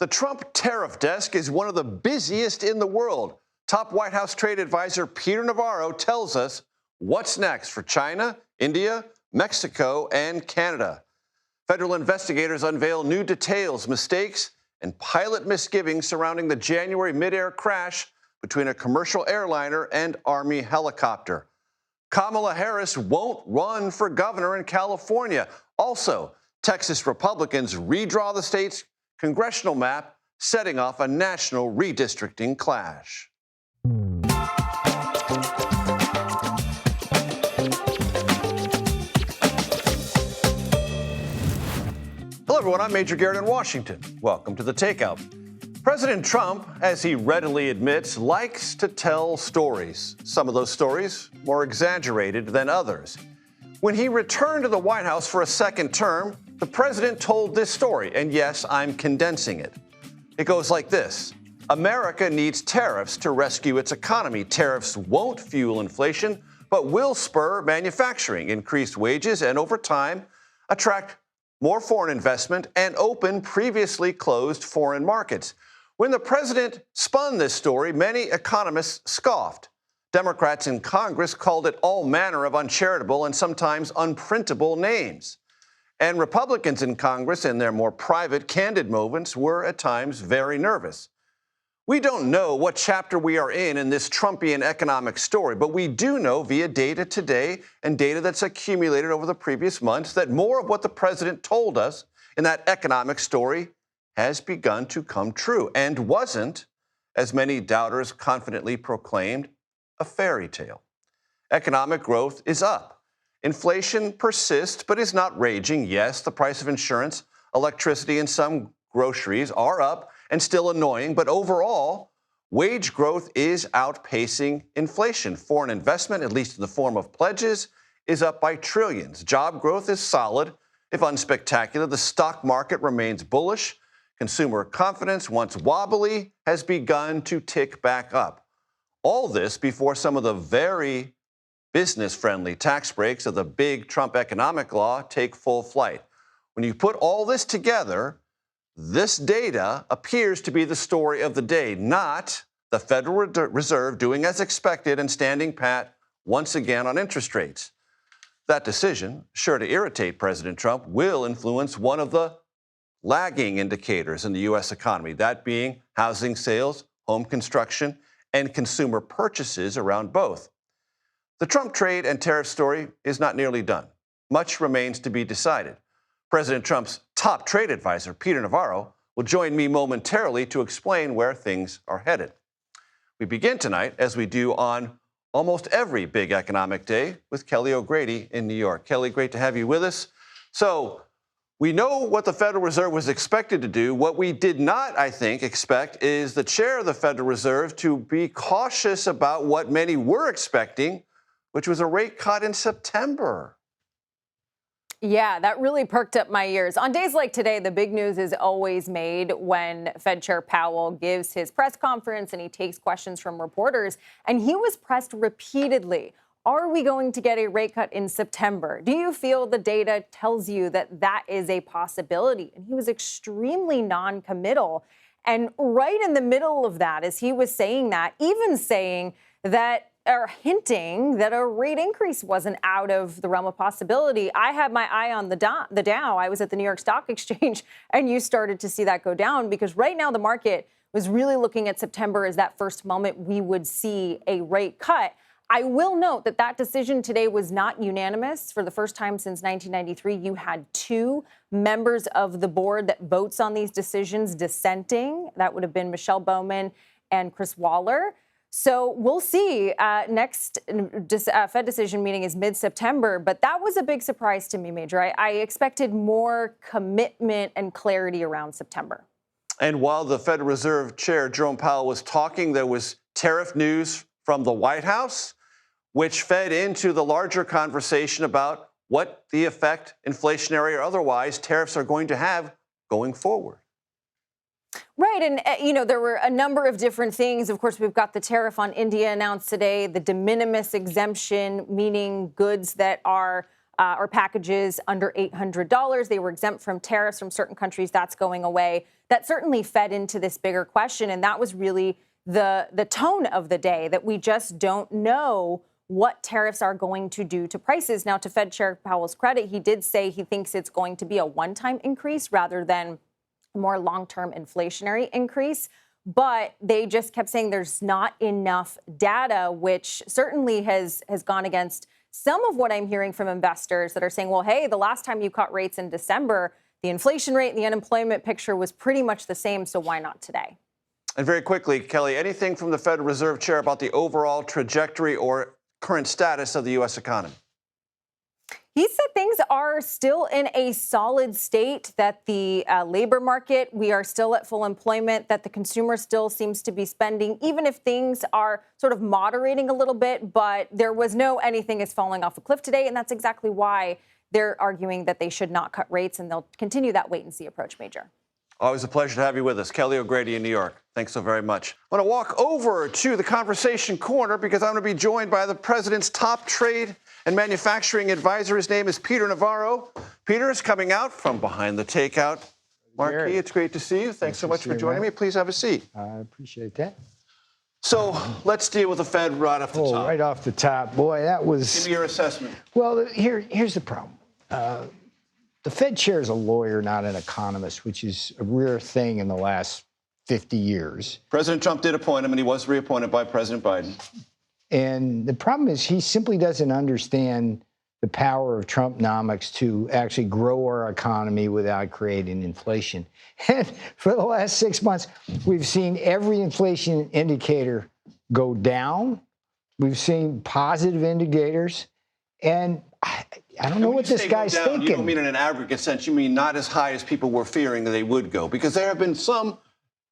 The Trump tariff desk is one of the busiest in the world. Top White House trade advisor Peter Navarro tells us what's next for China, India, Mexico, and Canada. Federal investigators unveil new details, mistakes, and pilot misgivings surrounding the January Midair crash between a commercial airliner and Army helicopter. Kamala Harris won't run for governor in California. Also, Texas Republicans redraw the state's congressional map, setting off a national redistricting clash. Hello, everyone. I'm Major Garrett in Washington. Welcome to the Takeout. President Trump, as he readily admits, likes to tell stories. Some of those stories more exaggerated than others. When he returned to the White House for a second term, the president told this story, and yes, I'm condensing it. It goes like this. America needs tariffs to rescue its economy. Tariffs won't fuel inflation, but will spur manufacturing, increase wages, and over time, attract more foreign investment and open previously closed foreign markets. When the president spun this story, many economists scoffed. Democrats in Congress called it all manner of uncharitable and sometimes unprintable names. And Republicans in Congress, in their more private, candid moments, were at times very nervous. We don't know what chapter we are in this Trumpian economic story, but we do know via data today and data that's accumulated over the previous months that more of what the president told us in that economic story has begun to come true and wasn't, as many doubters confidently proclaimed, a fairy tale. Economic growth is up. Inflation persists but is not raging. Yes, the price of insurance, electricity, and some groceries are up and still annoying, but overall, wage growth is outpacing inflation. Foreign investment, at least in the form of pledges, is up by trillions. Job growth is solid, if unspectacular. The stock market remains bullish. Consumer confidence, once wobbly, has begun to tick back up. All this before some of the very business-friendly tax breaks of the big Trump economic law take full flight. When you put all this together, this data appears to be the story of the day, not the Federal Reserve doing as expected and standing pat once again on interest rates. That decision, sure to irritate President Trump, will influence one of the lagging indicators in the U.S. economy, that being housing sales, home construction, and consumer purchases around both. The Trump trade and tariff story is not nearly done. Much remains to be decided. President Trump's top trade advisor, Peter Navarro, will join me momentarily to explain where things are headed. We begin tonight, as we do on almost every big economic day, with Kelly O'Grady in New York. Kelly, great to have you with us. So, we know what the Federal Reserve was expected to do. What we did not, I think, expect is the chair of the Federal Reserve to be cautious about what many were expecting, which was a rate cut in September. Yeah, that really perked up my ears. On days like today, the big news is always made when Fed Chair Powell gives his press conference and he takes questions from reporters. And he was pressed repeatedly. Are we going to get a rate cut in September? Do you feel the data tells you that that is a possibility? And he was extremely non-committal. And right in the middle of that, as he was saying that, even saying that or hinting that a rate increase wasn't out of the realm of possibility. I had my eye on the Dow. I was at the New York Stock Exchange, and you started to see that go down because right now the market was really looking at September as that first moment we would see a rate cut. I will note that that decision today was not unanimous. For the first time since 1993, you had two members of the board that votes on these decisions dissenting. That would have been Michelle Bowman and Chris Waller. So we'll see. Next Fed decision meeting is mid-September, but that was a big surprise to me, Major. I expected more commitment and clarity around September. And while the Federal Reserve Chair, Jerome Powell, was talking, there was tariff news from the White House, which fed into the larger conversation about what the effect, inflationary or otherwise, tariffs are going to have going forward. Right. And, there were a number of different things. Of course, we've got the tariff on India announced today, the de minimis exemption, meaning goods that are or packages under $800. They were exempt from tariffs from certain countries. That's going away. That certainly fed into this bigger question. And that was really the tone of the day, that we just don't know what tariffs are going to do to prices. Now, to Fed Chair Powell's credit, he did say he thinks it's going to be a one-time increase rather than a more long-term inflationary increase. But they just kept saying there's not enough data, which certainly has gone against some of what I'm hearing from investors that are saying, well, hey, the last time you cut rates in December, the inflation rate and the unemployment picture was pretty much the same. So why not today? And very quickly, Kelly, anything from the Federal Reserve Chair about the overall trajectory or current status of the U.S. economy? He said things are still in a solid state, that the labor market, we are still at full employment, that the consumer still seems to be spending, even if things are sort of moderating a little bit. But there was no anything is falling off a cliff today. And that's exactly why they're arguing that they should not cut rates, and they'll continue that wait and see approach, Major. Always a pleasure to have you with us. Kelly O'Grady in New York. Thanks so very much. I want to walk over to the conversation corner because I'm going to be joined by the president's top trade and manufacturing advisor. His name is Peter Navarro. Peter is coming out from behind the Takeout marquee. It's great to see you. Thanks so much for joining me. Please have a seat. I appreciate that. So let's deal with the Fed right off the top. Right off the top. Boy, that was... Give me your assessment. Well, here's the problem. The Fed chair is a lawyer, not an economist, which is a rare thing in the last 50 years. President Trump did appoint him, and he was reappointed by President Biden. And the problem is he simply doesn't understand the power of Trumpnomics to actually grow our economy without creating inflation. And for the last 6 months, we've seen every inflation indicator go down. We've seen positive indicators. And I don't know what this guy's thinking. You don't mean in an aggregate sense. You mean not as high as people were fearing that they would go, because there have been some.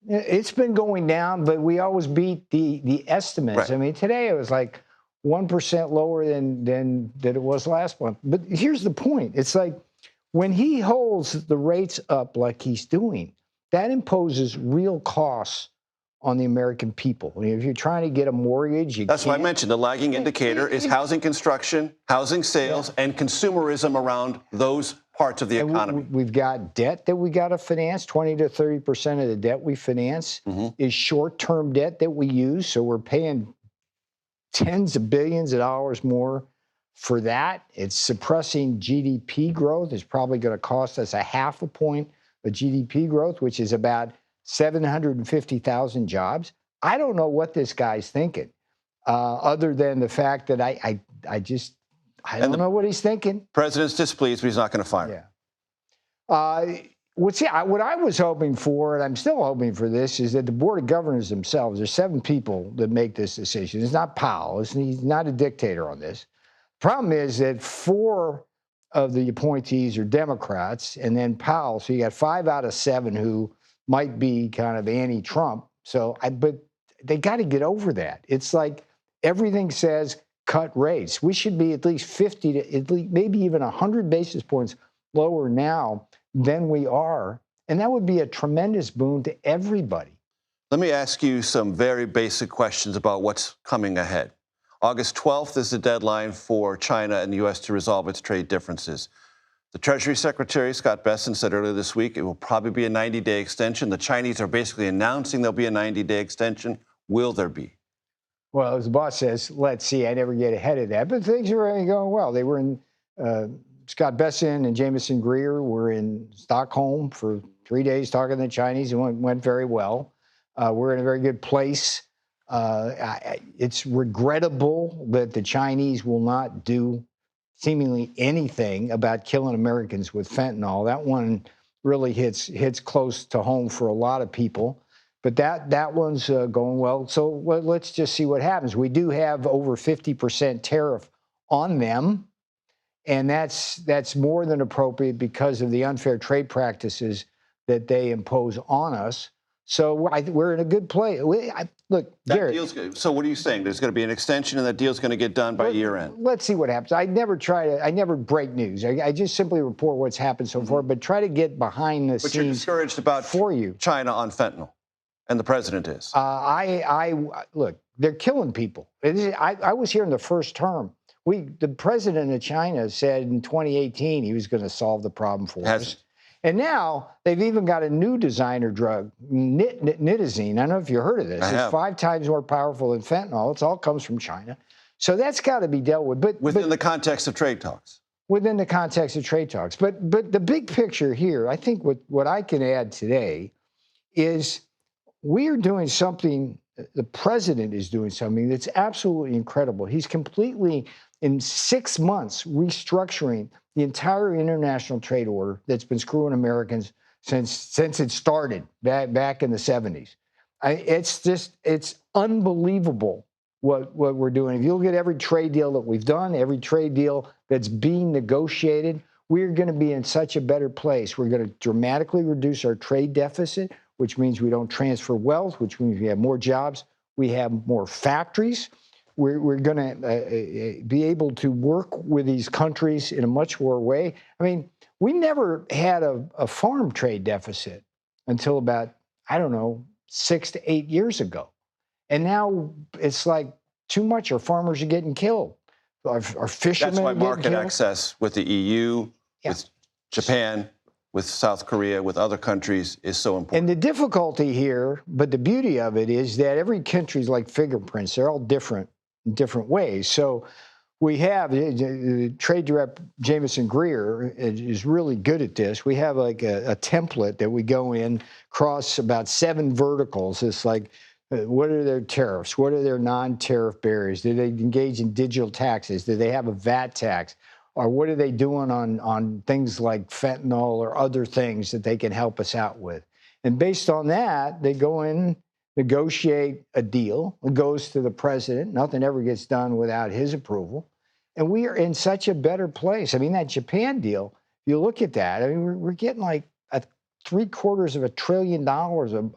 It's been going down, but we always beat the estimates. Right. I mean, today it was like 1% lower than it was last month. But here's the point. It's like when he holds the rates up like he's doing, that imposes real costs on the American people. I mean, if you're trying to get a mortgage, That's what I mentioned. The lagging indicator is housing construction, housing sales, and consumerism around those parts of the economy. We've got debt that we got to finance. 20 to 30% of the debt we finance is short-term debt that we use. So we're paying tens of billions of dollars more for that. It's suppressing GDP growth. It's probably going to cost us 0.5 point of GDP growth, which is about 750,000 jobs. I don't know what this guy's thinking, other than the fact that I don't know what he's thinking. President's displeased, but he's not going to fire him. What I was hoping for, and I'm still hoping for this, is that the Board of Governors themselves, there's 7 people that make this decision. It's not Powell. He's not a dictator on this. Problem is that 4 of the appointees are Democrats, and then Powell. So you got 5 out of 7 who might be kind of anti-Trump. But they got to get over that. It's like everything says cut rates. We should be at least 50 to at least maybe even 100 basis points lower now than we are. And that would be a tremendous boon to everybody. Let me ask you some very basic questions about what's coming ahead. August 12th is the deadline for China and the U.S. to resolve its trade differences. The Treasury Secretary, Scott Bessent, said earlier this week it will probably be a 90-day extension. The Chinese are basically announcing there'll be a 90-day extension. Will there be? Well, as the boss says, let's see. I never get ahead of that. But things are really going well. They were in, Scott Bessent and Jameson Greer were in Stockholm for 3 days talking to the Chinese. It went very well. We're in a very good place. It's regrettable that the Chinese will not do seemingly anything about killing Americans with fentanyl. That one really hits close to home for a lot of people. But that one's going well. So let's just see what happens. We do have over 50% tariff on them, and that's more than appropriate because of the unfair trade practices that they impose on us. So we're in a good place. Look, Garrett. So what are you saying? There's going to be an extension and that deal's going to get done by year end? Let's see what happens. I never break news. I just simply report what's happened so far, but try to get behind the scenes. But you're discouraged about China on fentanyl, and the president is. Look, they're killing people. I was here in the first term The president of China said in 2018 he was going to solve the problem for us. And now they've even got a new designer drug, nitazene. I don't know if you heard of this. It's 5 times more powerful than fentanyl. It all comes from China. So that's got to be dealt with. But within the context of trade talks. Within the context of trade talks. But the big picture here, I think what I can add today is we are doing something, the president is doing something that's absolutely incredible. He's completely, in 6 months, restructuring the entire international trade order that's been screwing Americans since it started back in the 70s. It's unbelievable what we're doing. If you look at every trade deal that we've done, every trade deal that's being negotiated, we're going to be in such a better place. We're going to dramatically reduce our trade deficit, which means we don't transfer wealth, which means we have more jobs, we have more factories. We're going to be able to work with these countries in a much more way. I mean, we never had a farm trade deficit until about, 6 to 8 years ago. And now it's like too much. Our farmers are getting killed. Our fishermen That's why are getting market killed. access with the EU, with Japan, with South Korea, with other countries is so important. And the difficulty here, but the beauty of it is that every country's like fingerprints. They're all different in different ways. So we have Trade Director Jamieson Greer is really good at this. We have like a template that we go in, cross about 7 verticals. It's like, what are their tariffs? What are their non-tariff barriers? Do they engage in digital taxes? Do they have a VAT tax? Or what are they doing on things like fentanyl or other things that they can help us out with? And based on that, they go in, negotiate a deal. It goes to the president. Nothing ever gets done without his approval. And we are in such a better place. I mean, that Japan deal, you look at that, I mean, we're getting like $750 billion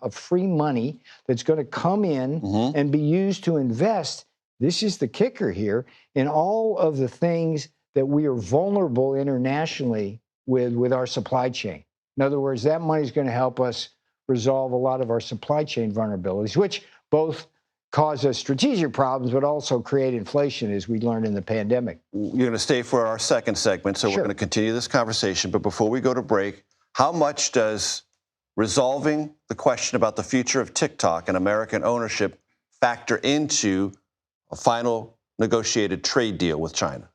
of free money that's going to come in and be used to invest. This is the kicker here, in all of the things that we are vulnerable internationally with our supply chain. In other words, that money is going to help us resolve a lot of our supply chain vulnerabilities, which both cause us strategic problems, but also create inflation, as we learned in the pandemic. You're going to stay for our second segment, so we're going to continue this conversation. But before we go to break, how much does resolving the question about the future of TikTok and American ownership factor into a final negotiated trade deal with China?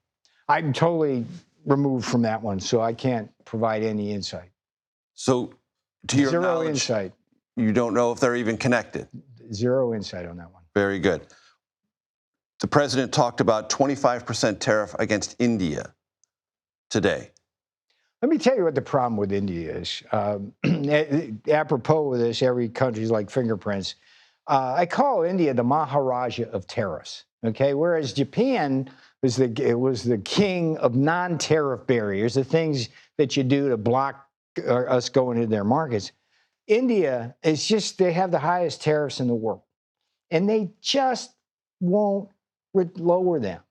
I'm totally removed from that one, so I can't provide any insight. So, to your Zero knowledge, insight. You don't know if they're even connected? Zero insight on that one. Very good. The president talked about 25% tariff against India today. Let me tell you what the problem with India is. Apropos of this, every country's like fingerprints. I call India the Maharaja of tariffs. Okay, whereas Japan was the king of non-tariff barriers, the things that you do to block us going into their markets. India is just, they have the highest tariffs in the world, and they just won't lower them.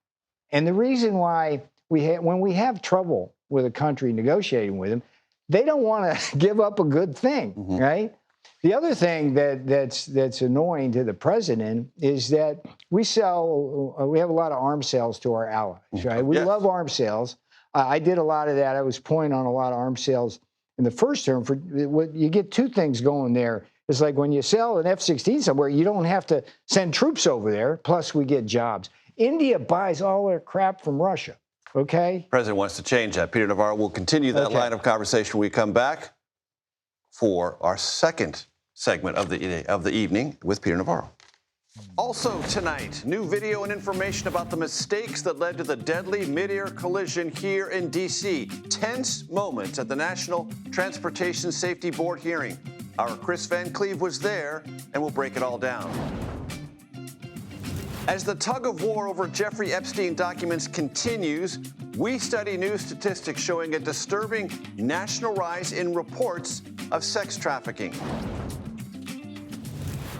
And the reason why when we have trouble with a country negotiating with them, they don't want to give up a good thing, right? The other thing that's annoying to the president is that we have a lot of arms sales to our allies, right? We love arms sales. I did a lot of that. I was pointing on a lot of arms sales in the first term. You get 2 things going there. It's like when you sell an F-16 somewhere, you don't have to send troops over there. Plus, we get jobs. India buys all their crap from Russia. Okay? The president wants to change that. Peter Navarro will continue that line of conversation when we come back for our second segment of the evening with Peter Navarro. Also tonight, new video and information about the mistakes that led to the deadly Midair collision here in D.C. Tense moments at the National Transportation Safety Board hearing. Our Chris Van Cleve was there, and we'll break it all down. As the tug of war over Jeffrey Epstein documents continues, we study new statistics showing a disturbing national rise in reports of sex trafficking.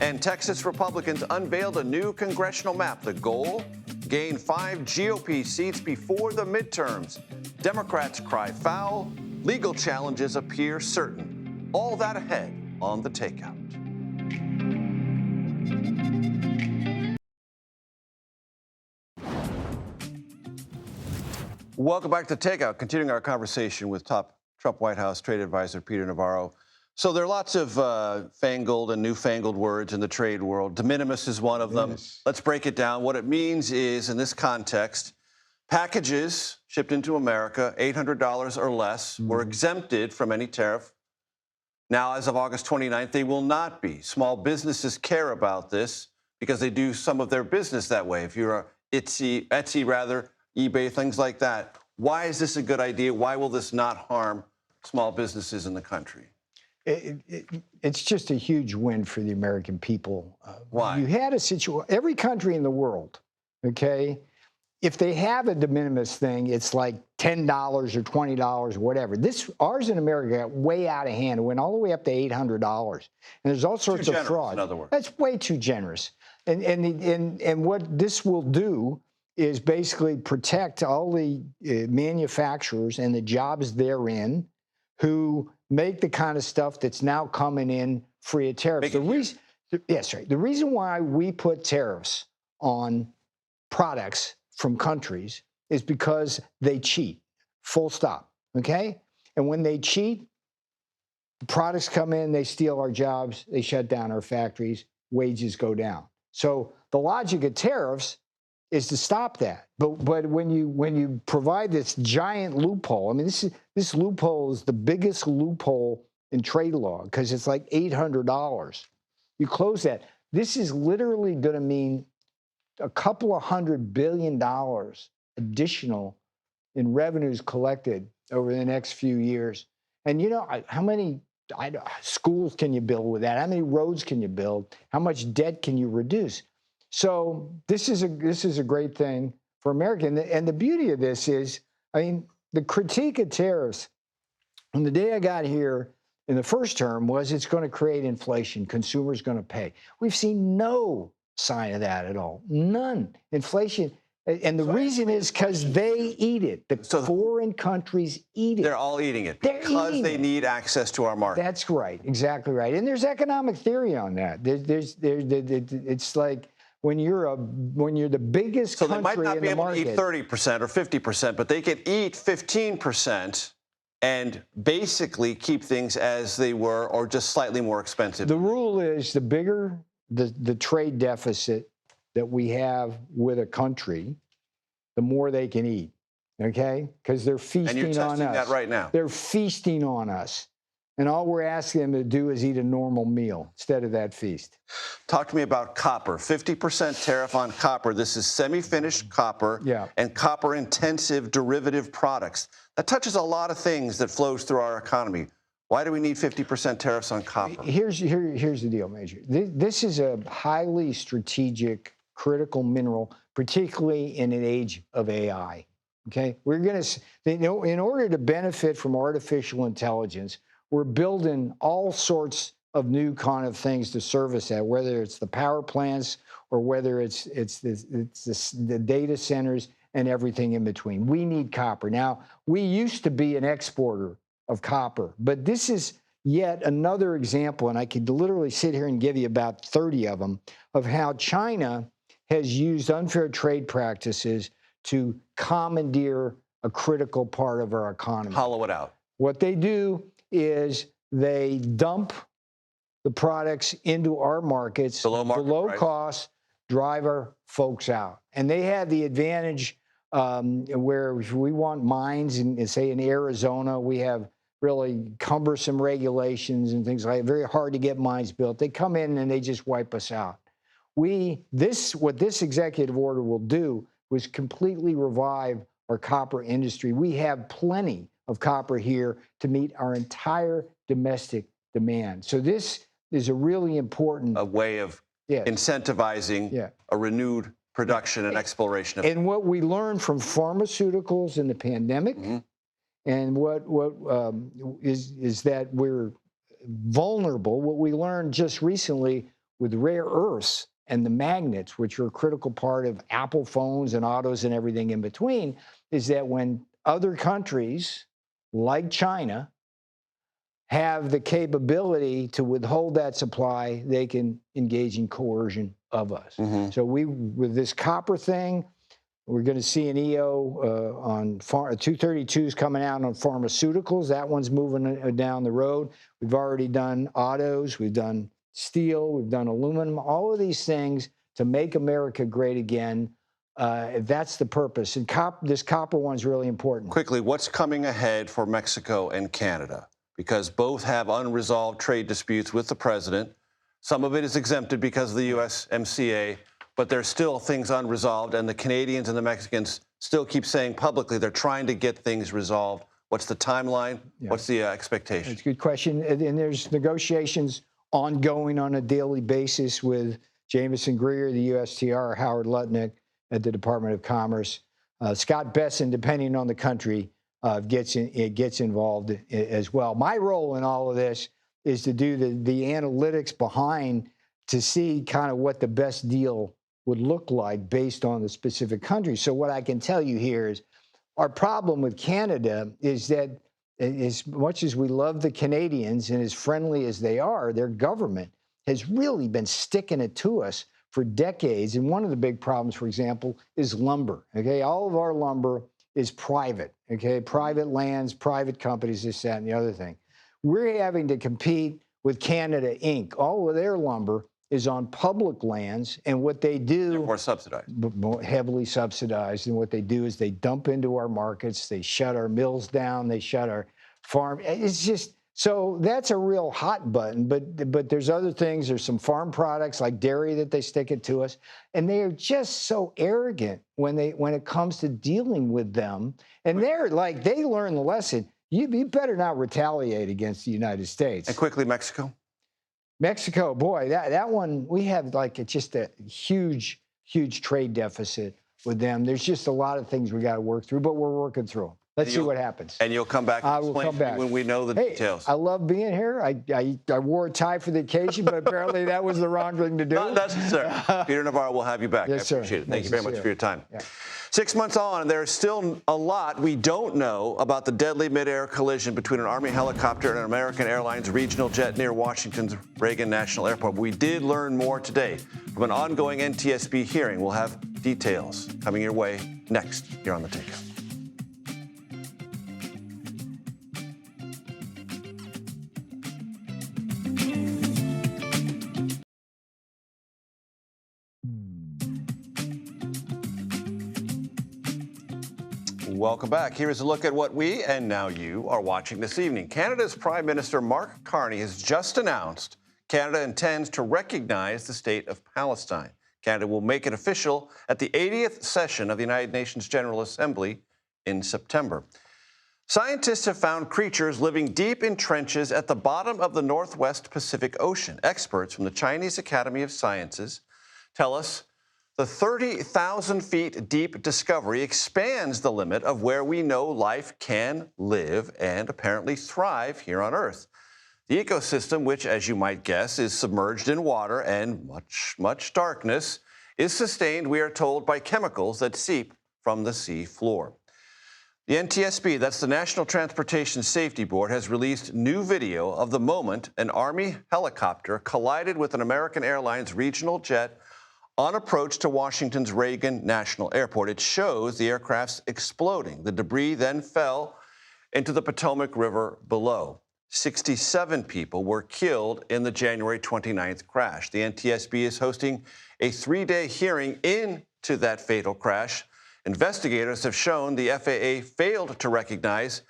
And Texas Republicans unveiled a new congressional map. The goal? Gain 5 GOP seats before the midterms. Democrats cry foul. Legal challenges appear certain. All that ahead on The Takeout. Welcome back to Takeout, continuing our conversation with top Trump White House trade advisor Peter Navarro. So there are lots of fangled and newfangled words in the trade world. De minimis is one of them. Yes. Let's break it down. What it means is, in this context, packages shipped into America, $800 or less, were exempted from any tariff. Now, as of August 29th, they will not be. Small businesses care about this because they do some of their business that way. If you're a Etsy, eBay, things like that. Why is this a good idea? Why will this not harm small businesses in the country? It's just a huge win for the American people. Why? You had a situation, every country in the world, okay, if they have a de minimis thing, it's like $10 or $20 or whatever. Ours in America got way out of hand. It went all the way up to $800. And there's all sorts of fraud. In other words. That's way too generous. And what this will do is basically protect all the manufacturers and the jobs therein who make the kind of stuff that's now coming in free of tariffs. The reason why we put tariffs on products from countries is because they cheat, full stop, okay? And when they cheat, products come in, they steal our jobs, they shut down our factories, wages go down. So the logic of tariffs is to stop that. But when you provide this giant loophole, I mean, this loophole is the biggest loophole in trade law because it's like $800. You close that. This is literally going to mean a couple of $100 billion additional in revenues collected over the next few years. And you know, how many schools can you build with that? How many roads can you build? How much debt can you reduce? So this is a great thing for America. And the beauty of this is, I mean, the critique of tariffs on the day I got here in the first term was it's going to create inflation. Consumers going to pay. We've seen no sign of that at all. None. Inflation. And the reason is because they eat it. The foreign countries eat it. They're all eating it because they need access to our market. That's right. Exactly right. And there's economic theory on that. It's like when you're the biggest country in the market. So they might not be able to eat 30% or 50%, but they can eat 15% and basically keep things as they were or just slightly more expensive. The rule is the bigger the trade deficit that we have with a country, the more they can eat, okay? Because they're feasting on us. And you're testing that right now. They're feasting on us. And all we're asking them to do is eat a normal meal instead of that feast. Talk to me about copper. 50% tariff on copper. This is semi-finished copper and copper-intensive derivative products. That touches a lot of things that flows through our economy. Why do we need 50% tariffs on copper? Here's the deal, Major. This is a highly strategic, critical mineral, particularly in an age of AI. Okay, we're going to, in order to benefit from artificial intelligence, we're building all sorts of new kind of things to service that, whether it's the power plants or whether it's the data centers and everything in between. We need copper. Now, we used to be an exporter of copper, but this is yet another example, and I could literally sit here and give you about 30 of them, of how China has used unfair trade practices to commandeer a critical part of our economy. Hollow it out. What they do is they dump the products into our markets below cost, drive our folks out. And they have the advantage where if we want mines, in, say in Arizona, we have really cumbersome regulations and things like that. Very hard to get mines built. They come in and they just wipe us out. What this executive order will do was completely revive our copper industry. We have plenty of copper here to meet our entire domestic demand. So this is a really important way of incentivizing a renewed production and exploration of and what we learned from pharmaceuticals in the pandemic, and what is that we're vulnerable. What we learned just recently with rare earths and the magnets, which are a critical part of Apple phones and autos and everything in between, is that when other countries like China have the capability to withhold that supply, they can engage in coercion of us. So with this copper thing, We're going to see an EO on 232s coming out on pharmaceuticals. That one's moving down the road. We've already done autos. We've done steel. We've done aluminum. All of these things to make America great again. That's the purpose. And this copper one's really important. Quickly, what's coming ahead for Mexico and Canada? Because both have unresolved trade disputes with the president. Some of it is exempted because of the USMCA. But there's still things unresolved, and the Canadians and the Mexicans still keep saying publicly they're trying to get things resolved. What's the timeline? Yeah. What's the expectation? That's a good question. And there's negotiations ongoing on a daily basis with Jamieson Greer, the USTR, Howard Lutnick at the Department of Commerce. Scott Besson, depending on the country, gets involved as well. My role in all of this is to do the analytics behind to see kind of what the best deal would look like based on the specific country. So what I can tell you here is our problem with Canada is that as much as we love the Canadians and as friendly as they are, their government has really been sticking it to us for decades. And one of the big problems, for example, is lumber. Okay, all of our lumber is private. Okay, private lands, private companies, this, that, and the other thing. We're having to compete with Canada Inc. All of their lumber is on public lands, and what they do— They're more subsidized. More heavily subsidized, and what they do is they dump into our markets, they shut our mills down, they shut our farm. It's just, so that's a real hot button, but there's other things. There's some farm products like dairy that they stick it to us, and they are just so arrogant when it comes to dealing with them, and they're like, they learn the lesson. You better not retaliate against the United States. And quickly, Mexico? Mexico, boy, that one, we have just a huge, huge trade deficit with them. There's just a lot of things we got to work through, but we're working through them. Let's see what happens. And you'll come back and I will come back when we know the details. I love being here. I wore a tie for the occasion, but apparently that was the wrong thing to do. Not necessary. Peter Navarro will have you back. Yes, I appreciate sir. it. Thank you very much for your time. Yeah. 6 months on, there's still a lot we don't know about the deadly midair collision between an Army helicopter and an American Airlines regional jet near Washington's Reagan National Airport. We did learn more today from an ongoing NTSB hearing. We'll have details coming your way next here on The Takeout. Welcome back. Here is a look at what we, and now you, are watching this evening. Canada's Prime Minister Mark Carney has just announced Canada intends to recognize the state of Palestine. Canada will make it official at the 80th session of the United Nations General Assembly in September. Scientists have found creatures living deep in trenches at the bottom of the Northwest Pacific Ocean. Experts from the Chinese Academy of Sciences tell us the 30,000 feet deep discovery expands the limit of where we know life can live and apparently thrive here on Earth. The ecosystem, which, as you might guess, is submerged in water and much, much darkness, is sustained, we are told, by chemicals that seep from the sea floor. The NTSB, that's the National Transportation Safety Board, has released new video of the moment an Army helicopter collided with an American Airlines regional jet on approach to Washington's Reagan National Airport. It shows the aircraft's exploding. The debris then fell into the Potomac River below. 67 people were killed in the January 29th crash. The NTSB is hosting a 3-day hearing into that fatal crash. Investigators have shown the FAA failed to recognize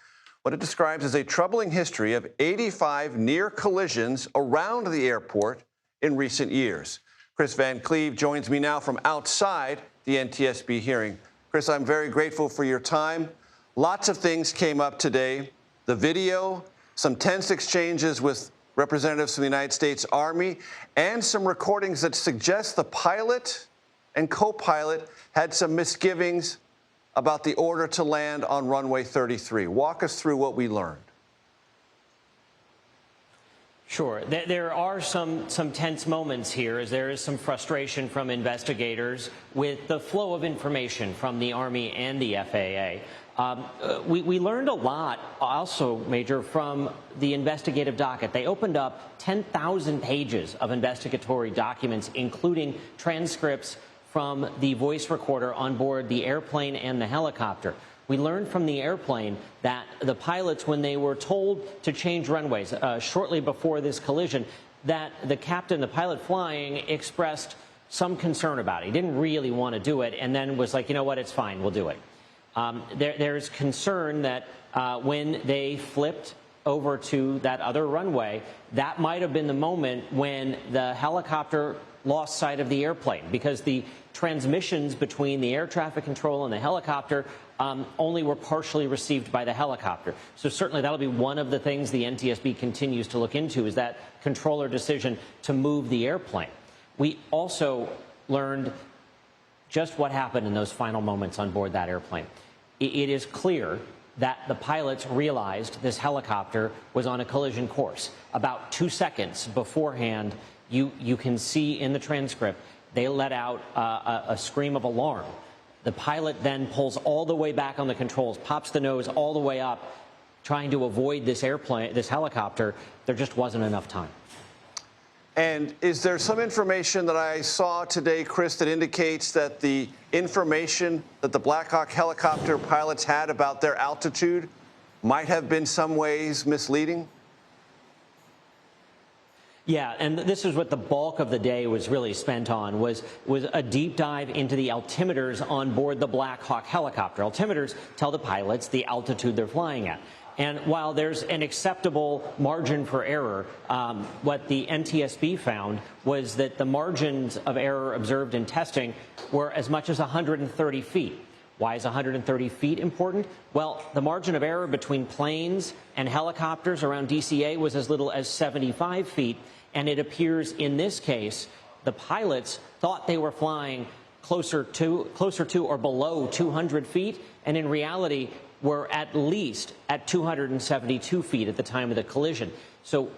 what it describes as a troubling history of 85 near collisions around the airport in recent years. Chris Van Cleve joins me now from outside the NTSB hearing. Chris, I'm very grateful for your time. Lots of things came up today. The video, some tense exchanges with representatives from the United States Army, and some recordings that suggest the pilot and co-pilot had some misgivings about the order to land on runway 33. Walk us through what we learned. Sure. There are some tense moments here, as there is some frustration from investigators with the flow of information from the Army and the FAA. We learned a lot also, Major, from the investigative docket. They opened up 10,000 pages of investigatory documents, including transcripts from the voice recorder on board the airplane and the helicopter. We learned from the airplane that the pilots, when they were told to change runways shortly before this collision, that the captain, the pilot flying, expressed some concern about it. He didn't really want to do it, and then was like, you know what, it's fine, we'll do it. There's concern that when they flipped over to that other runway, that might have been the moment when the helicopter lost sight of the airplane, because the transmissions between the air traffic control and the helicopter only were partially received by the helicopter. So certainly that'll be one of the things the NTSB continues to look into, is that controller decision to move the airplane. We also learned just what happened in those final moments on board that airplane. It is clear that the pilots realized this helicopter was on a collision course. About 2 seconds beforehand, you can see in the transcript, they let out a scream of alarm. The pilot then pulls all the way back on the controls, pops the nose all the way up, trying to avoid this airplane, this helicopter. There just wasn't enough time. And is there some information that I saw today, Chris, that indicates that the information that the Black Hawk helicopter pilots had about their altitude might have been some ways misleading? Yeah, and this is what the bulk of the day was really spent on, was a deep dive into the altimeters on board the Black Hawk helicopter. Altimeters tell the pilots the altitude they're flying at. And while there's an acceptable margin for error, what the NTSB found was that the margins of error observed in testing were as much as 130 feet. Why is 130 feet important? Well, the margin of error between planes and helicopters around DCA was as little as 75 feet. And it appears in this case, the pilots thought they were flying closer to or below 200 feet. And in reality, were at least at 272 feet at the time of the collision. So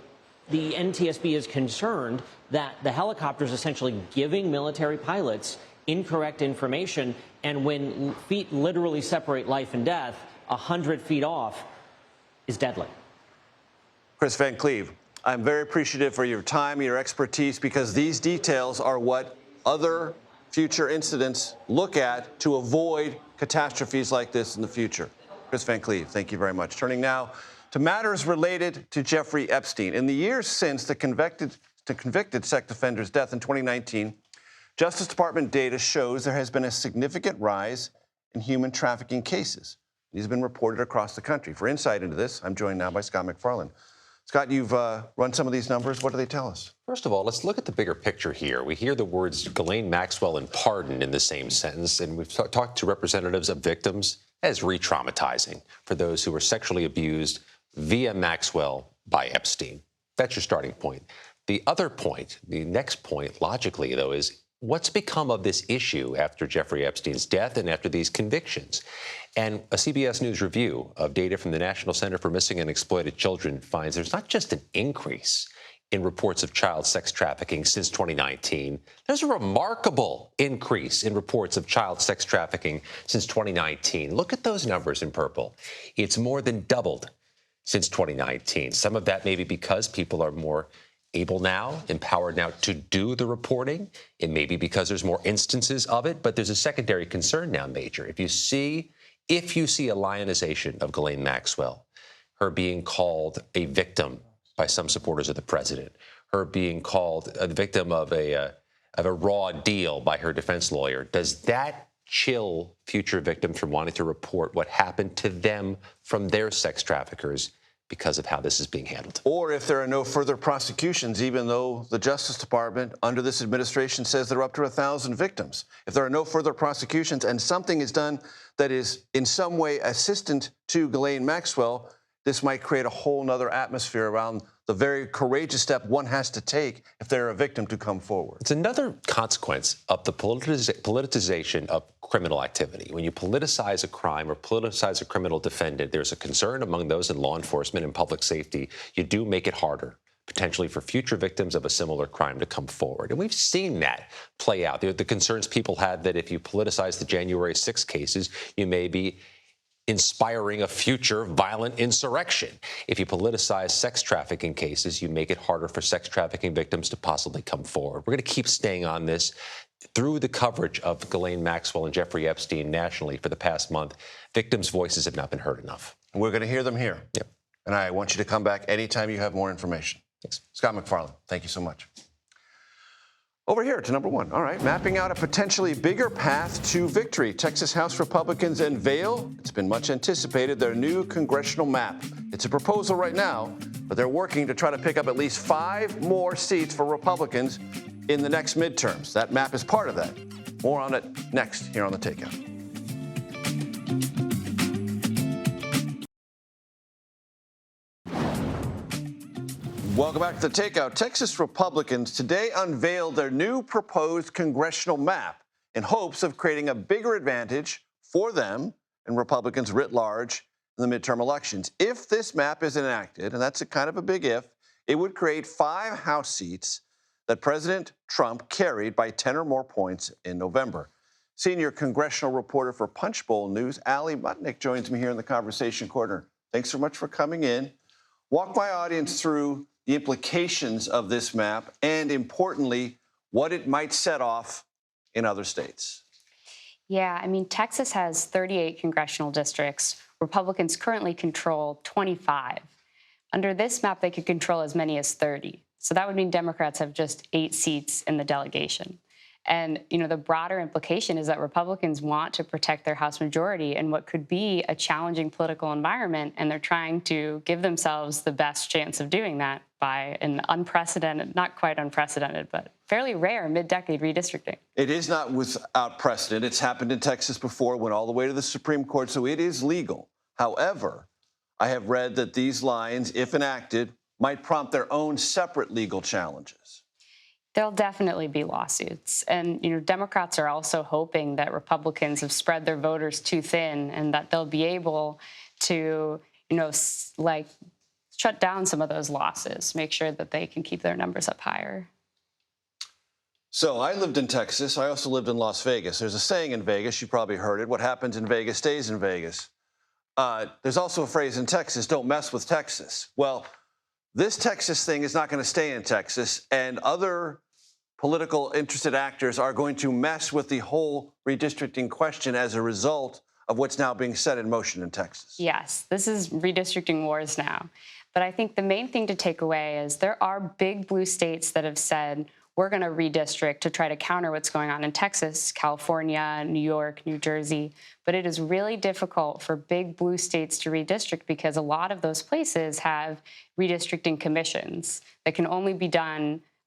the NTSB is concerned that the helicopter is essentially giving military pilots incorrect information. And when feet literally separate life and death, 100 feet off is deadly. Chris Van Cleve, I'm very appreciative for your time, your expertise, because these details are what other future incidents look at to avoid catastrophes like this in the future. Chris Van Cleve, thank you very much. Turning now to matters related to Jeffrey Epstein. In the years since the convicted sex offender's death in 2019, Justice Department data shows there has been a significant rise in human trafficking cases. These have been reported across the country. For insight into this, I'm joined now by Scott McFarland. Scott, you've run some of these numbers. What do they tell us? First of all, let's look at the bigger picture here. We hear the words Ghislaine Maxwell and pardon in the same sentence, and we've talked to representatives of victims as re-traumatizing for those who were sexually abused via Maxwell by Epstein. That's your starting point. The other point, the next point, logically, though, is what's become of this issue after Jeffrey Epstein's death and after these convictions? And a CBS News review of data from the National Center for Missing and Exploited Children finds there's not just an increase in reports of child sex trafficking since 2019. There's a remarkable increase in reports of child sex trafficking since 2019. Look at those numbers in purple. It's more than doubled since 2019. Some of that may be because people are more able now, empowered now to do the reporting. It may be because there's more instances of it, but there's a secondary concern now, Major. If you see a lionization of Ghislaine Maxwell, her being called a victim by some supporters of the president, her being called a victim of a raw deal by her defense lawyer, does that chill future victims from wanting to report what happened to them from their sex traffickers because of how this is being handled? Or if there are no further prosecutions, even though the Justice Department under this administration says there are up to 1,000 victims. If there are no further prosecutions and something is done that is in some way assistant to Ghislaine Maxwell, this might create a whole nother atmosphere around the very courageous step one has to take if they're a victim to come forward. It's another consequence of the politicization of criminal activity. When you politicize a crime or politicize a criminal defendant, there's a concern among those in law enforcement and public safety. You do make it harder, potentially, for future victims of a similar crime to come forward. And we've seen that play out. The concerns people had that if you politicize the January 6 cases, you may be inspiring a future violent insurrection. If you politicize sex trafficking cases, you make it harder for sex trafficking victims to possibly come forward. We're going to keep staying on this. through the coverage of Ghislaine Maxwell and Jeffrey Epstein nationally for the past month, victims' voices have not been heard enough. We're going to hear them here. Yep. And I want you to come back anytime you have more information. Thanks. Scott McFarland, thank you so much. Over here to number one. All right, mapping out a potentially bigger path to victory. Texas House Republicans unveil, it's been much anticipated, their new congressional map. It's a proposal right now, but they're working to try to pick up at least 5 more seats for Republicans in the next midterms. That map is part of that. More on it next here on The Takeout. Welcome back to The Takeout. Texas Republicans today unveiled their new proposed congressional map in hopes of creating a bigger advantage for them and Republicans writ large in the midterm elections. If this map is enacted, and that's a kind of a big if, it would create 5 House seats that President Trump carried by 10 or more points in November. Senior congressional reporter for Punchbowl News, Ali Mutnick, joins me here in the Conversation Corner. Thanks so much for coming in. Walk my audience through the implications of this map and, importantly, what it might set off in other states. Yeah, I mean, Texas has 38 congressional districts. Republicans currently control 25. Under this map, they could control as many as 30. So that would mean Democrats have just 8 seats in the delegation. And, you know, the broader implication is that Republicans want to protect their House majority in what could be a challenging political environment, and they're trying to give themselves the best chance of doing that by an unprecedented, not quite unprecedented, but fairly rare mid-decade redistricting. It is not without precedent. It's happened in Texas before, went all the way to the Supreme Court, so it is legal. However, I have read that these lines, if enacted, might prompt their own separate legal challenges. There'll definitely be lawsuits. And, you know, Democrats are also hoping that Republicans have spread their voters too thin and that they'll be able to, you know, like shut down some of those losses, make sure that they can keep their numbers up higher. So I lived in Texas. I also lived in Las Vegas. There's a saying in Vegas, you probably heard it, what happens in Vegas stays in Vegas. There's also a phrase in Texas, don't mess with Texas. Well, this Texas thing is not going to stay in Texas, and other political interested actors are going to mess with the whole redistricting question as a result of what's now being set in motion in Texas. Yes, this is redistricting wars now. But I think the main thing to take away is there are big blue states that have said, we're going to redistrict to try to counter what's going on in Texas, California, New York, New Jersey. But it is really difficult for big blue states to redistrict because a lot of those places have redistricting commissions that can only be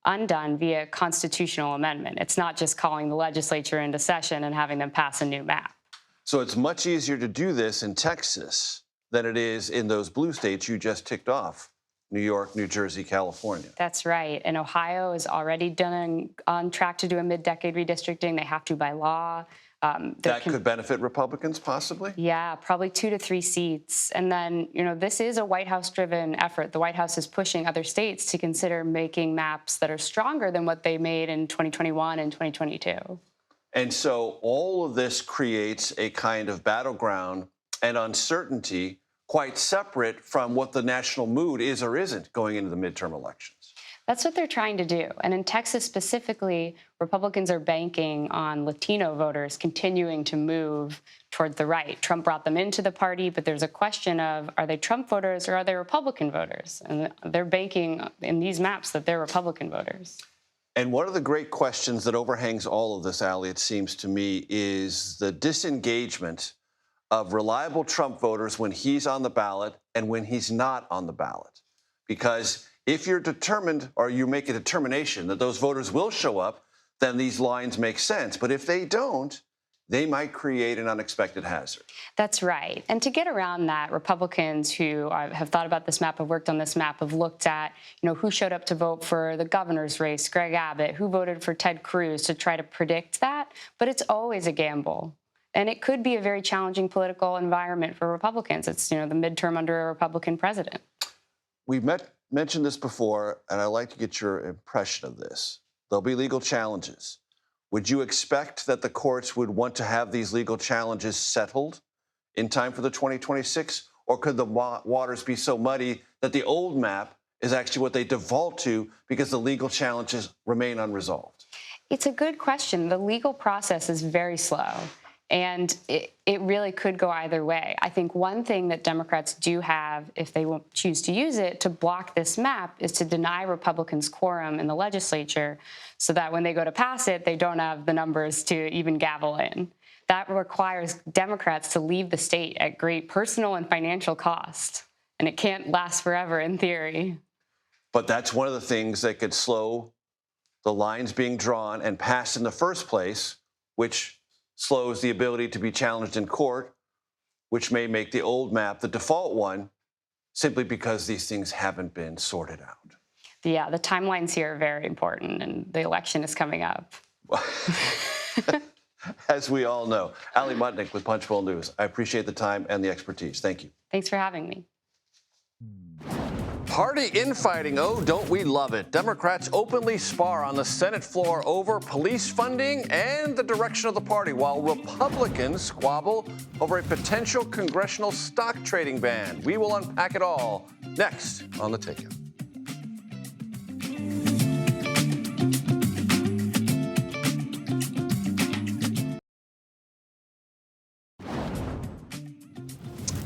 undone via constitutional amendment. It's not just calling the legislature into session and having them pass a new map. So it's much easier to do this in Texas than it is in those blue states you just ticked off. New York, New Jersey, California. That's right. And Ohio is already on track to do a mid-decade redistricting. They have to by law. That could benefit Republicans, possibly? Yeah, probably 2 to 3 seats. And then, you know, this is a White House-driven effort. The White House is pushing other states to consider making maps that are stronger than what they made in 2021 and 2022. And so all of this creates a kind of battleground and uncertainty quite separate from what the national mood is or isn't going into the midterm elections. That's what they're trying to do. And in Texas specifically, Republicans are banking on Latino voters continuing to move toward the right. Trump brought them into the party, but there's a question of, are they Trump voters or are they Republican voters? And they're banking in these maps that they're Republican voters. And one of the great questions that overhangs all of this, Ali, it seems to me, is the disengagement of reliable Trump voters when he's on the ballot and when he's not on the ballot. Because if you're determined or you make a determination that those voters will show up, then these lines make sense. But if they don't, they might create an unexpected hazard. That's right. And to get around that, Republicans who have thought about this map, have worked on this map, have looked at, you know, who showed up to vote for the governor's race, Greg Abbott, who voted for Ted Cruz, to try to predict that. But it's always a gamble. And it could be a very challenging political environment for Republicans. It's, you know, the midterm under a Republican president. We've mentioned this before, and I'd like to get your impression of this. There'll be legal challenges. Would you expect that the courts would want to have these legal challenges settled in time for the 2026? Or could the waters be so muddy that the old map is actually what they default to because the legal challenges remain unresolved? It's a good question. The legal process is very slow, and it really could go either way. I think one thing that Democrats do have, if they won't choose to use it, to block this map is to deny Republicans quorum in the legislature so that when they go to pass it, they don't have the numbers to even gavel in. That requires Democrats to leave the state at great personal and financial cost, and it can't last forever in theory. But that's one of the things that could slow the lines being drawn and passed in the first place, which slows the ability to be challenged in court, which may make the old map the default one, simply because these things haven't been sorted out. Yeah, the timelines here are very important, and the election is coming up. As we all know. Ali Mutnick with Punchbowl News. I appreciate the time and the expertise. Thank you. Thanks for having me. Party infighting, oh, don't we love it? Democrats openly spar on the Senate floor over police funding and the direction of the party, while Republicans squabble over a potential congressional stock trading ban. We will unpack it all next on The Takeout.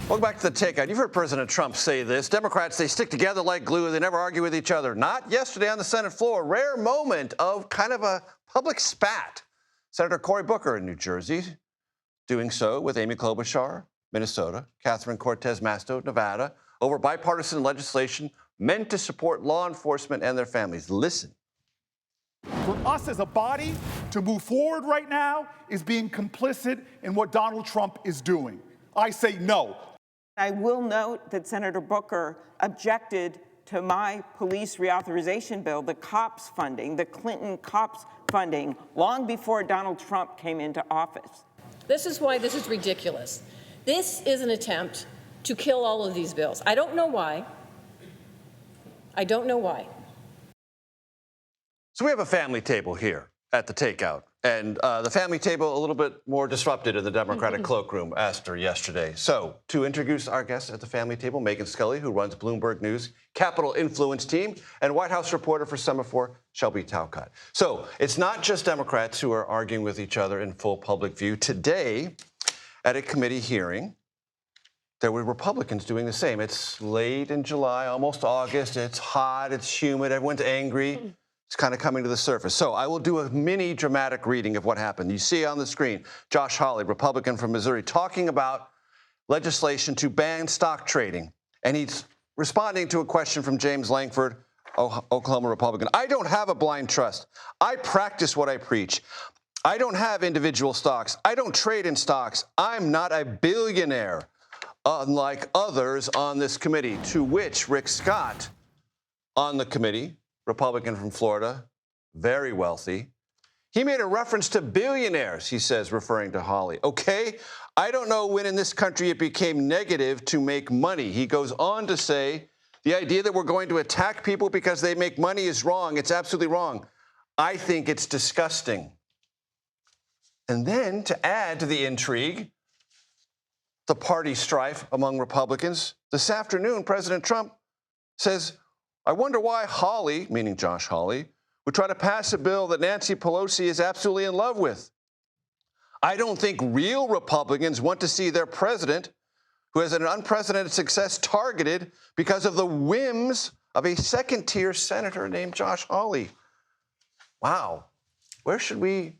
Welcome back to The Takeout. You've heard President Trump say this. Democrats, they stick together like glue. They never argue with each other. Not yesterday on the Senate floor. Rare moment of kind of a public spat. Senator Cory Booker in New Jersey doing so with Amy Klobuchar, Minnesota, Catherine Cortez Masto, Nevada, over bipartisan legislation meant to support law enforcement and their families. Listen. For us as a body to move forward right now is being complicit in what Donald Trump is doing. I say no. I will note that Senator Booker objected to my police reauthorization bill, the cops funding, the Clinton cops funding, long before Donald Trump came into office. This is why this is ridiculous. This is an attempt to kill all of these bills. I don't know why. I don't know why. So we have a family table here at The Takeout. And the family table a little bit more disrupted in the Democratic cloakroom, asked her yesterday. So to introduce our guests at the family table, Megan Scully, who runs Bloomberg News, Capitol Influence Team, and White House reporter for Semaphore, Shelby Talcott. So it's not just Democrats who are arguing with each other in full public view. Today, at a committee hearing, there were Republicans doing the same. It's late in July, almost August. It's hot, it's humid, everyone's angry. It's kind of coming to the surface. So I will do a mini dramatic reading of what happened. You see on the screen, Josh Hawley, Republican from Missouri, talking about legislation to ban stock trading. And he's responding to a question from James Langford, Oklahoma Republican. I don't have a blind trust. I practice what I preach. I don't have individual stocks. I don't trade in stocks. I'm not a billionaire, unlike others on this committee. To which Rick Scott on the committee, Republican from Florida, very wealthy. He made a reference to billionaires, he says, referring to Hawley. Okay, I don't know when in this country it became negative to make money. He goes on to say, the idea that we're going to attack people because they make money is wrong. It's absolutely wrong. I think it's disgusting. And then to add to the intrigue, the party strife among Republicans, this afternoon, President Trump says, I wonder why Hawley, meaning Josh Hawley, would try to pass a bill that Nancy Pelosi is absolutely in love with. I don't think real Republicans want to see their president, who has an unprecedented success, targeted because of the whims of a second-tier senator named Josh Hawley. Wow. Where should we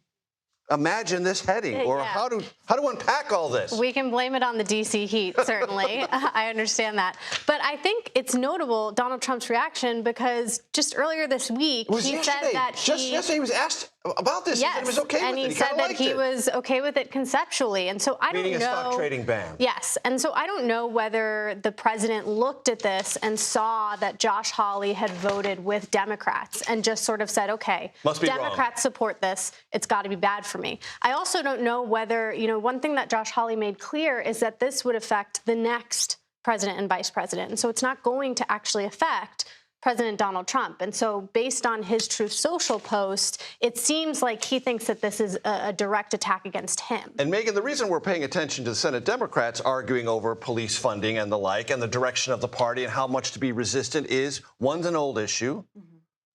imagine this heading, or how to unpack all this? We can blame it on the D.C. heat, certainly. I understand that. But I think it's notable, Donald Trump's reaction, because just earlier this week, he said that yesterday he was asked about this. Yes, he said he was okay and with it. he said that he was okay with it conceptually. And so I don't know. Meaning a stock trading ban. Yes. And so I don't know whether the president looked at this and saw that Josh Hawley had voted with Democrats and just sort of said, okay, Democrats support this. It's got to be bad for me. I also don't know whether, one thing that Josh Hawley made clear is that this would affect the next president and vice president. And so it's not going to actually affect President Donald Trump. And so based on his Truth Social post, it seems like he thinks that this is a direct attack against him. And Megan, the reason we're paying attention to the Senate Democrats arguing over police funding and the like and the direction of the party and how much to be resistant is, one's an old issue.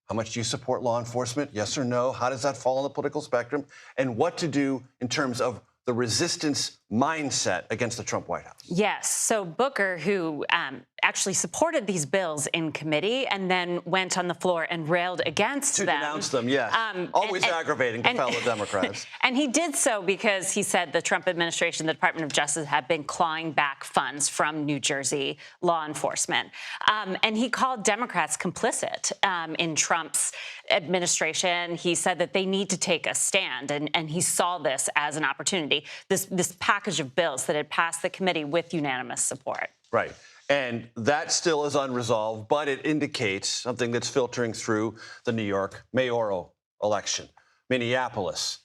How much do you support law enforcement? Yes or no? How does that fall on the political spectrum? And what to do in terms of the resistance mindset against the Trump White House. Yes. So Booker, who actually supported these bills in committee and then went on the floor and railed against them. To denounce them, yes. Always aggravating to fellow Democrats. And he did so because he said the Trump administration, the Department of Justice, had been clawing back funds from New Jersey law enforcement. And he called Democrats complicit in Trump's administration. He said that they need to take a stand, and he saw this as an opportunity, this package of bills that had passed the committee with unanimous support. Right. And that still is unresolved, but it indicates something that's filtering through the New York mayoral election, Minneapolis,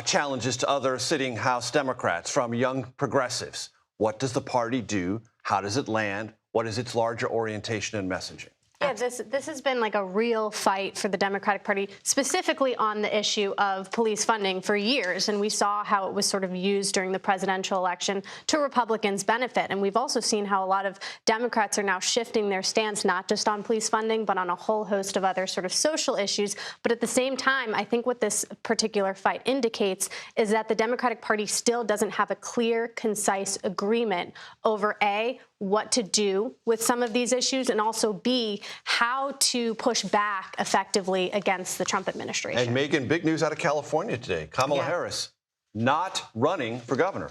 challenges to other sitting House Democrats from young progressives. What does the party do? How does it land? What is its larger orientation and messaging? Yeah, this has been like a real fight for the Democratic Party, specifically on the issue of police funding for years. And we saw how it was sort of used during the presidential election to Republicans' benefit. And we've also seen how a lot of Democrats are now shifting their stance, not just on police funding, but on a whole host of other sort of social issues. But at the same time, I think what this particular fight indicates is that the Democratic Party still doesn't have a clear, concise agreement over A, what to do with some of these issues, and also B, how to push back effectively against the Trump administration. And Megan, big news out of California today. Kamala Harris not running for governor.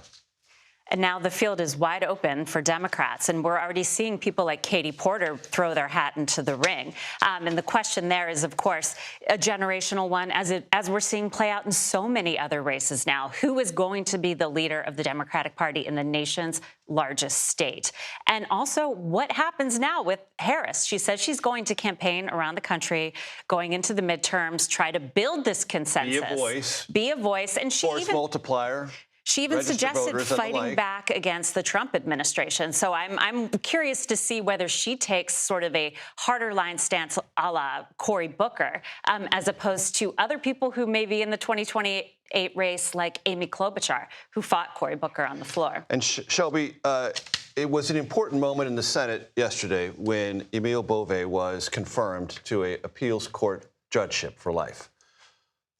And now the field is wide open for Democrats, and we're already seeing people like Katie Porter throw their hat into the ring. And the question there is, of course, a generational one, as we're seeing play out in so many other races now. Who is going to be the leader of the Democratic Party in the nation's largest state? And also, what happens now with Harris? She says she's going to campaign around the country, going into the midterms, try to build this consensus. Be a voice. Be a voice. And she Force multiplier. She even suggested fighting back against the Trump administration. So I'm curious to see whether she takes sort of a harder line stance a la Cory Booker, as opposed to other people who may be in the 2028 race, like Amy Klobuchar, who fought Cory Booker on the floor. And Shelby, it was an important moment in the Senate yesterday when Emile Bove was confirmed to an appeals court judgeship for life.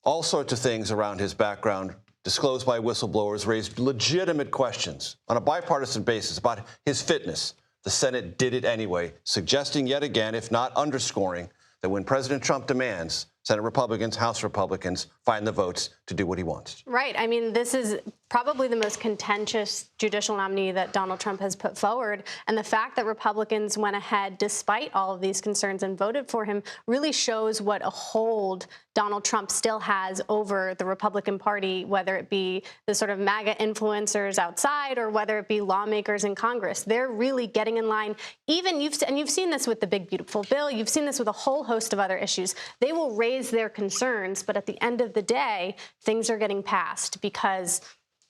All sorts of things around his background disclosed by whistleblowers raised legitimate questions on a bipartisan basis about his fitness. The Senate did it anyway, suggesting yet again, if not underscoring, that when President Trump demands, Senate Republicans, House Republicans find the votes to do what he wants. Right. I mean, this is probably the most contentious judicial nominee that Donald Trump has put forward. And the fact that Republicans went ahead, despite all of these concerns, and voted for him really shows what a hold Donald Trump still has over the Republican Party, whether it be the sort of MAGA influencers outside or whether it be lawmakers in Congress. They're really getting in line. You've seen this with the big, beautiful bill. You've seen this with a whole host of other issues. They will raise their concerns, but at the end of the day, things are getting passed because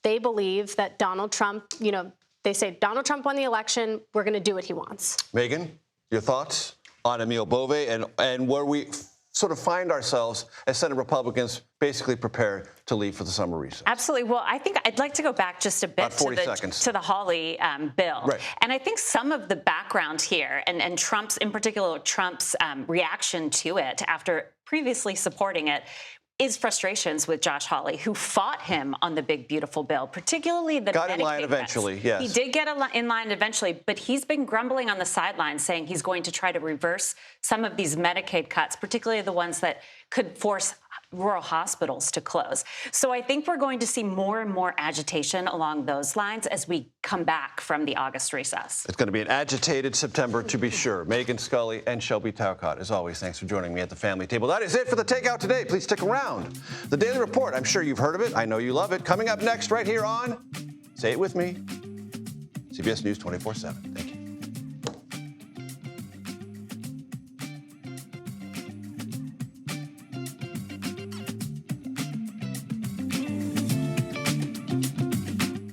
they believe that Donald Trump, they say Donald Trump won the election. We're going to do what he wants. Megan, your thoughts on Emile Bove and where we sort of find ourselves as Senate Republicans basically prepare to leave for the summer recess? Absolutely. Well, I think I'd like to go back just a bit to the Hawley bill. Right. And I think some of the background here and Trump's, in particular, Trump's reaction to it after previously supporting it is frustrations with Josh Hawley, who fought him on the big, beautiful bill, particularly the Got in line eventually, yes. He did get in line eventually, but he's been grumbling on the sidelines, saying he's going to try to reverse some of these Medicaid cuts, particularly the ones that could force rural hospitals to close. So I think we're going to see more and more agitation along those lines as we come back from the August recess. It's going to be an agitated September, to be sure. Megan Scully and Shelby Takeout, as always, thanks for joining me at the family table. That is it for the Takeout today. Please stick around. The Daily Report, I'm sure you've heard of it. I know you love it. Coming up next right here on, say it with me, CBS News 24/7.